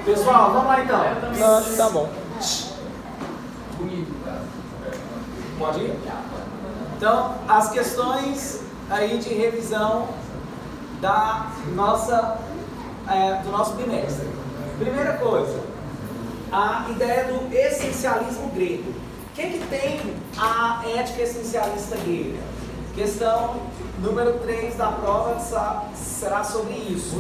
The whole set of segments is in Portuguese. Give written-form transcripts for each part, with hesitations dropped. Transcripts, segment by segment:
Pessoal, vamos lá então. Não, acho que tá bom. Pode ir? Então, as questões aí de revisão da nossa, do nosso bimestre. Primeira coisa, a ideia do essencialismo grego. O que tem a ética essencialista grega? Questão número 3 da prova será sobre isso.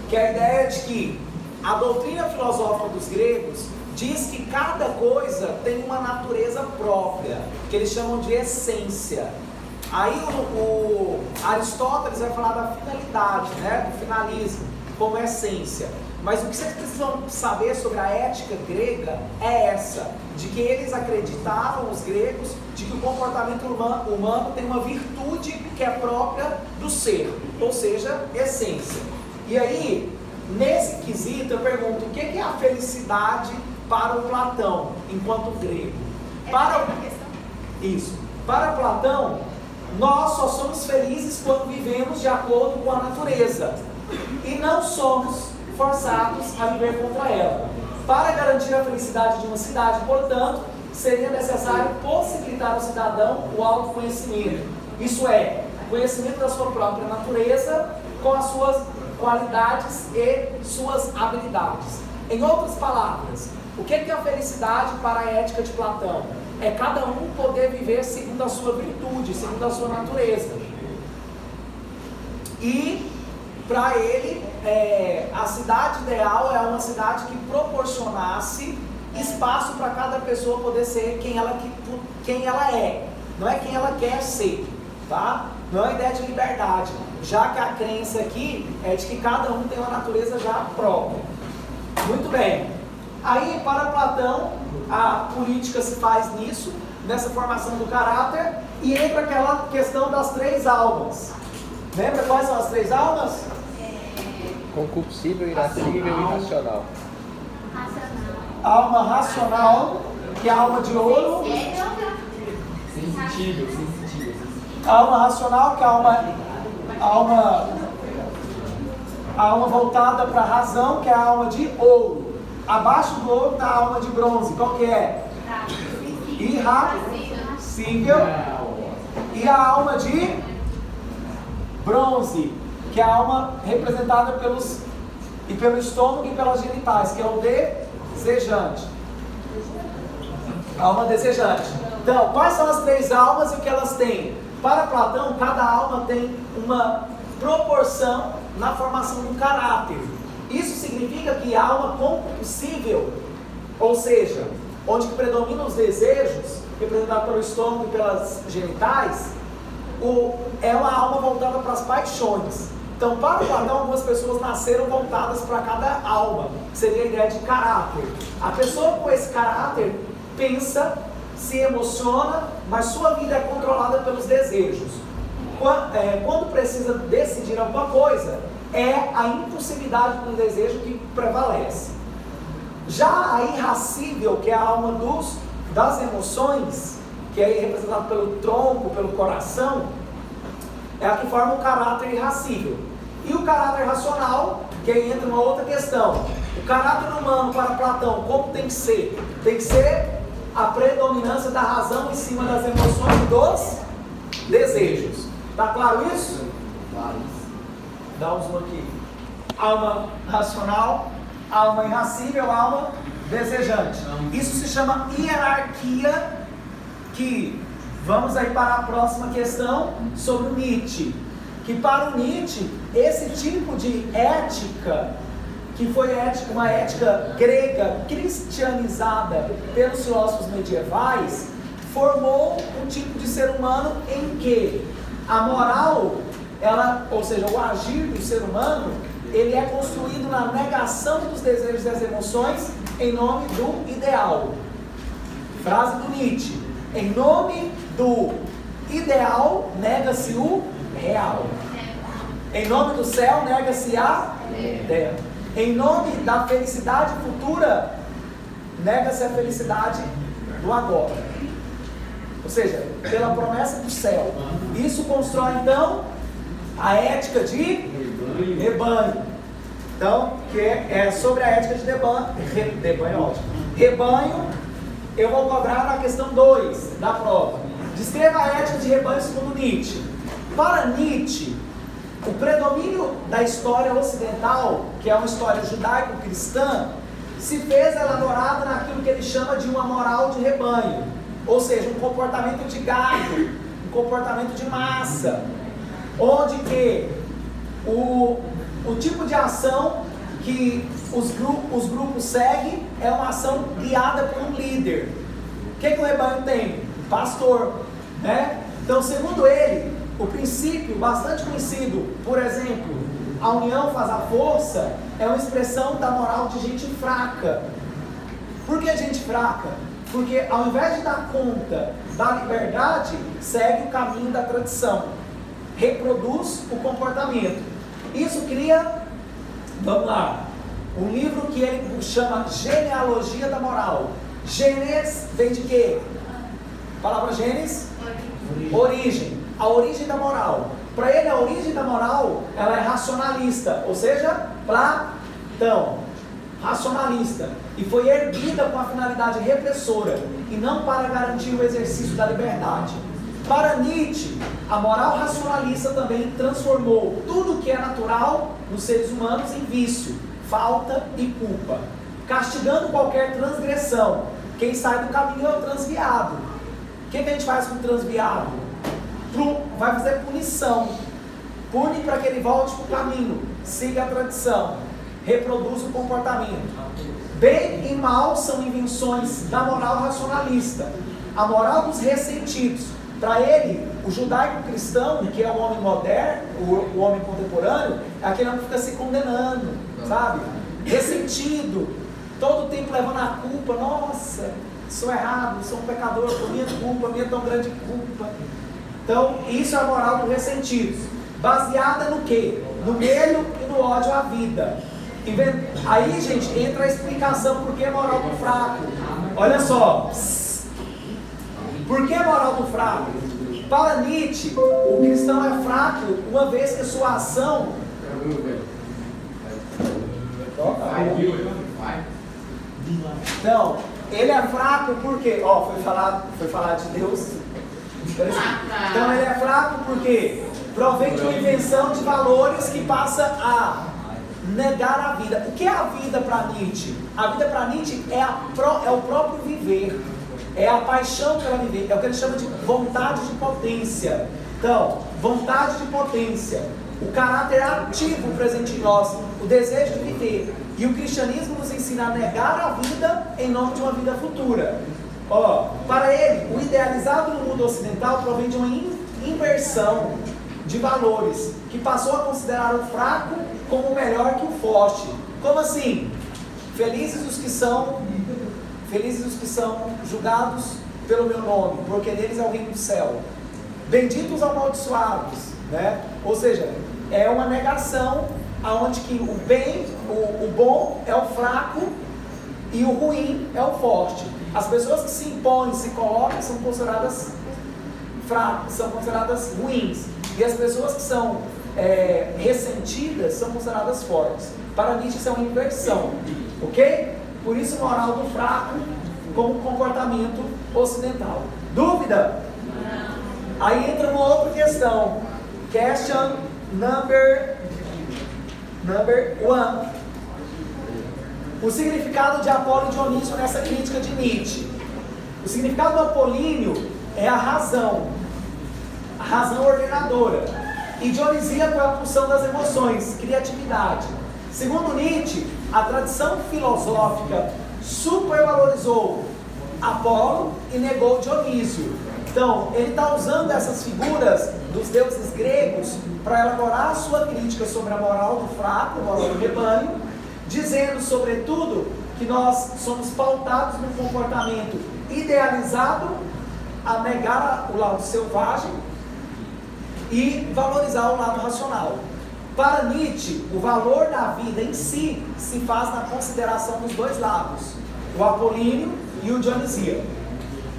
Que é a ideia de que a doutrina filosófica dos gregos diz que cada coisa tem uma natureza própria, que eles chamam de essência. Aí o Aristóteles vai falar da finalidade, né, do finalismo, como essência. Mas o que vocês precisam saber sobre a ética grega é essa, de que eles acreditavam, os gregos, de que o comportamento humano tem uma virtude que é própria do ser, ou seja, essência. E aí, nesse quesito, eu pergunto, o que é a felicidade para o Platão, enquanto grego? Para Platão, nós só somos felizes quando vivemos de acordo com a natureza e não somos forçados a viver contra ela. Para garantir a felicidade de uma cidade, portanto, seria necessário possibilitar ao cidadão o autoconhecimento. Isso é, conhecimento da sua própria natureza com as suas qualidades e suas habilidades. Em outras palavras, o que é a felicidade para a ética de Platão? É cada um poder viver segundo a sua virtude, segundo a sua natureza. E para ele, a cidade ideal é uma cidade que proporcionasse espaço para cada pessoa poder ser quem ela é, não é quem ela quer ser, tá? Não é uma ideia de liberdade, já que a crença aqui é de que cada um tem uma natureza já própria. Muito bem. Aí, para Platão, a política se faz nisso, nessa formação do caráter, e entra aquela questão das 3 almas. Lembra quais são as 3 almas? Concupiscível, irascível e irracional. Alma racional, que é a alma de ouro. Sensitível. Alma racional, que é a alma voltada para a razão, que é a alma de ouro. Abaixo do ouro está a alma de bronze. Qual que é? Irracível. E a alma de bronze, que é a alma representada pelo estômago e pelas genitais, que é o desejante. Alma desejante. Então, quais são as 3 almas e o que elas têm? Para Platão, cada alma tem uma proporção na formação do caráter. Isso significa que a alma concupiscível, ou seja, onde predominam os desejos, representado pelo estômago e pelas genitais, é uma alma voltada para as paixões. Então, para Platão, algumas pessoas nasceram voltadas para cada alma, que seria a ideia de caráter. A pessoa com esse caráter pensa, se emociona, mas sua vida é controlada pelos desejos. Quando precisa decidir alguma coisa, é a impulsividade do desejo que prevalece. Já a irracível, que é a alma das emoções, que é representada pelo tronco, pelo coração, é a que forma o caráter irracível. E o caráter racional, que aí entra uma outra questão. O caráter humano para Platão, como tem que ser? Tem que ser a predominância da razão em cima das emoções e dos desejos. Tá claro isso? Claro. Dá um zoom aqui. Alma racional, alma irracível, alma desejante. Isso se chama hierarquia, que vamos aí para a próxima questão sobre o Nietzsche. Que para o Nietzsche, esse tipo de ética, que foi uma ética grega cristianizada pelos filósofos medievais, formou um tipo de ser humano em que a moral, ou seja, o agir do ser humano, ele é construído na negação dos desejos e das emoções em nome do ideal. Frase do Nietzsche: em nome do ideal, nega-se o real. Em nome do céu, nega-se a terra. Em nome da felicidade futura, nega-se a felicidade do agora. Ou seja, pela promessa do céu. Isso constrói então a ética de rebanho. Então, que é sobre a ética de rebanho é ótimo. Rebanho, eu vou cobrar na questão 2 da prova. Descreva a ética de rebanho segundo Nietzsche. Para Nietzsche, o predomínio da história ocidental, que é uma história judaico-cristã, se fez elaborada naquilo que ele chama de uma moral de rebanho, ou seja, um comportamento de gado, um comportamento de massa, onde que o tipo de ação que os grupos seguem é uma ação guiada por um líder. O que o rebanho tem? Pastor, né? Então, segundo ele, o princípio bastante conhecido, por exemplo, a união faz a força, é uma expressão da moral de gente fraca. Por que gente fraca? Porque ao invés de dar conta da liberdade, segue o caminho da tradição, reproduz o comportamento. Isso cria, vamos lá, um livro que ele chama Genealogia da Moral. Gênesis vem de quê? Palavra Gênesis? Origem. A origem da moral. Para ele, a origem da moral, ela é racionalista, ou seja, Platão, racionalista, e foi erguida com a finalidade repressora e não para garantir o exercício da liberdade. Para Nietzsche, a moral racionalista também transformou tudo que é natural nos seres humanos em vício, falta e culpa, castigando qualquer transgressão. Quem sai do caminho é o transviado. O que a gente faz com o transviado? Vai fazer punição. Pune para que ele volte para o caminho, siga a tradição, reproduz o comportamento. Bem e mal são invenções da moral racionalista. A moral dos ressentidos. Para ele, o judaico-cristão, que é o homem moderno, o homem contemporâneo, é aquele homem que fica se condenando, sabe? Ressentido, todo o tempo levando a culpa. Nossa, sou errado, sou um pecador, por minha culpa, minha tão grande culpa. Então, isso é a moral do ressentido. Baseada no quê? No medo e no ódio à vida. Aí, gente, entra a explicação por que a moral do fraco. Olha só. Por que a moral do fraco? Para Nietzsche, o cristão é fraco uma vez que sua ação... Então, ele é fraco porque... foi falar de Deus... Então ele é fraco porque provém de uma invenção de valores que passa a negar a vida. O que é a vida para Nietzsche? A vida para Nietzsche é o próprio viver, é a paixão pela viver, é o que ele chama de vontade de potência. Então, vontade de potência, o caráter ativo presente em nós, o desejo de viver. E o cristianismo nos ensina a negar a vida em nome de uma vida futura. Para ele, o idealizado no mundo ocidental provém de uma inversão de valores, que passou a considerar o fraco como melhor que o forte. Como assim? Felizes os que são julgados pelo meu nome, porque deles é o reino do céu. Benditos os amaldiçoados, né? Ou seja, é uma negação aonde que o bem, o bom é o fraco e o ruim é o forte. As pessoas que se impõem, se colocam, são consideradas fracas, são consideradas ruins. E as pessoas que são ressentidas são consideradas fortes. Para Nietzsche isso é uma inversão, ok? Por isso moral do fraco como comportamento ocidental. Dúvida? Aí entra uma outra questão. Question number 1. O significado de Apolo e Dionísio nessa crítica de Nietzsche. O significado do apolíneo é a razão ordenadora. E dionisíaco é a pulsão das emoções, criatividade. Segundo Nietzsche, a tradição filosófica supervalorizou Apolo e negou Dionísio. Então, ele está usando essas figuras dos deuses gregos para elaborar a sua crítica sobre a moral do fraco, a moral do rebanho, dizendo, sobretudo, que nós somos pautados no comportamento idealizado a negar o lado selvagem e valorizar o lado racional. Para Nietzsche, o valor da vida em si se faz na consideração dos dois lados, o apolíneo e o dionisíaco.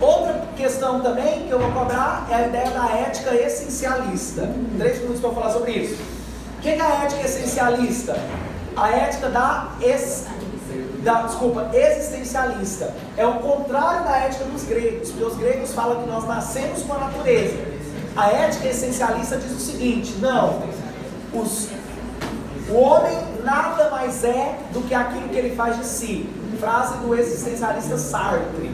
Outra questão também que eu vou cobrar é a ideia da ética essencialista. 3 minutos para falar sobre isso. O que é a ética essencialista? a ética existencialista. É o contrário da ética dos gregos, porque os gregos falam que nós nascemos com a natureza. A ética essencialista diz o seguinte: não, o homem nada mais é do que aquilo que ele faz de si. Frase do existencialista Sartre,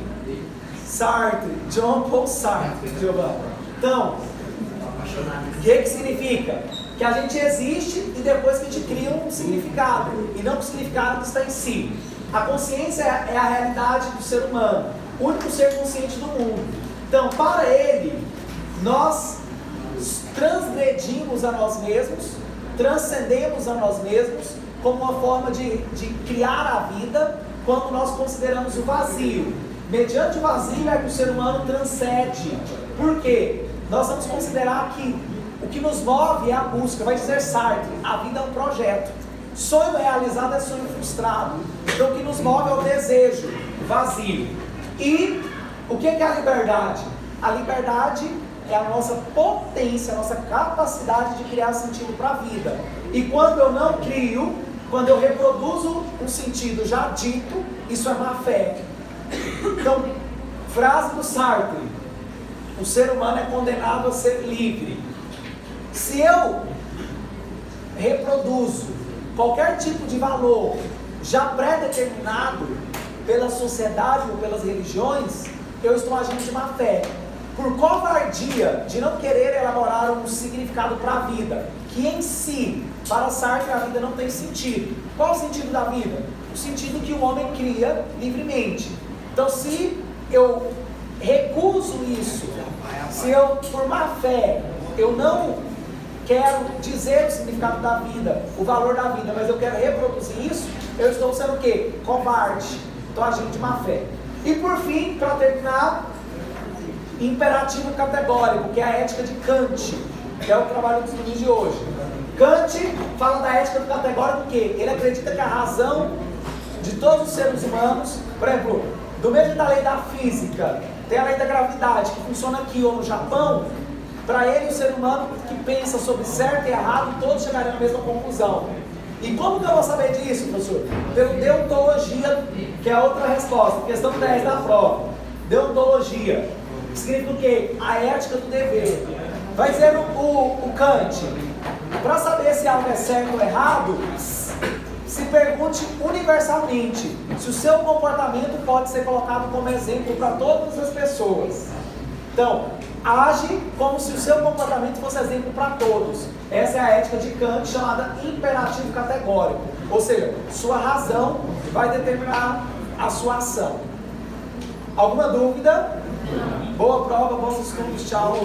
John Paul Sartre, Giovanni. Então, o que significa? Que a gente existe e depois que a gente cria um significado, e não que o significado está em si. A consciência é a realidade do ser humano, o único ser consciente do mundo. Então, para ele, nós transgredimos a nós mesmos, transcendemos a nós mesmos como uma forma de criar a vida, quando nós consideramos o vazio. Mediante o vazio é que o ser humano transcende. Por quê? Nós vamos considerar que o que nos move é a busca. Vai dizer Sartre, a vida é um projeto. Sonho realizado é sonho frustrado. Então o que nos move é o desejo, o vazio. E o que é a liberdade? A liberdade é a nossa potência, a nossa capacidade de criar sentido para a vida. E quando eu não crio, quando eu reproduzo um sentido já dito, isso é má fé. Então, frase do Sartre: o ser humano é condenado a ser livre. Se eu reproduzo qualquer tipo de valor já pré-determinado pela sociedade ou pelas religiões, eu estou agindo de má fé, por covardia de não querer elaborar um significado para a vida, que em si, para Sartre, a vida não tem sentido. Qual o sentido da vida? O sentido que o homem cria livremente. Então, se eu recuso isso, se eu, por má fé, eu não quero dizer o significado da vida, o valor da vida, mas eu quero reproduzir isso, eu estou sendo o quê? Covarde. Estou agindo de má fé. E por fim, para terminar, imperativo categórico, que é a ética de Kant, que é o trabalho dos estudos de hoje. Kant fala da ética do categórico porque ele acredita que a razão de todos os seres humanos, por exemplo, do mesmo da lei da física, tem a lei da gravidade, que funciona aqui ou no Japão. Para ele, o ser humano que pensa sobre certo e errado, todos chegariam à mesma conclusão. E como que eu vou saber disso, professor? Pelo deontologia, que é a outra resposta, questão 10 da prova. Deontologia significa o quê? A ética do dever. Vai dizer o Kant: para saber se algo é certo ou errado, se pergunte universalmente se o seu comportamento pode ser colocado como exemplo para todas as pessoas. Então, age como se o seu comportamento fosse exemplo para todos. Essa é a ética de Kant, chamada imperativo categórico. Ou seja, sua razão vai determinar a sua ação. Alguma dúvida? Boa prova, bons estudos, tchau.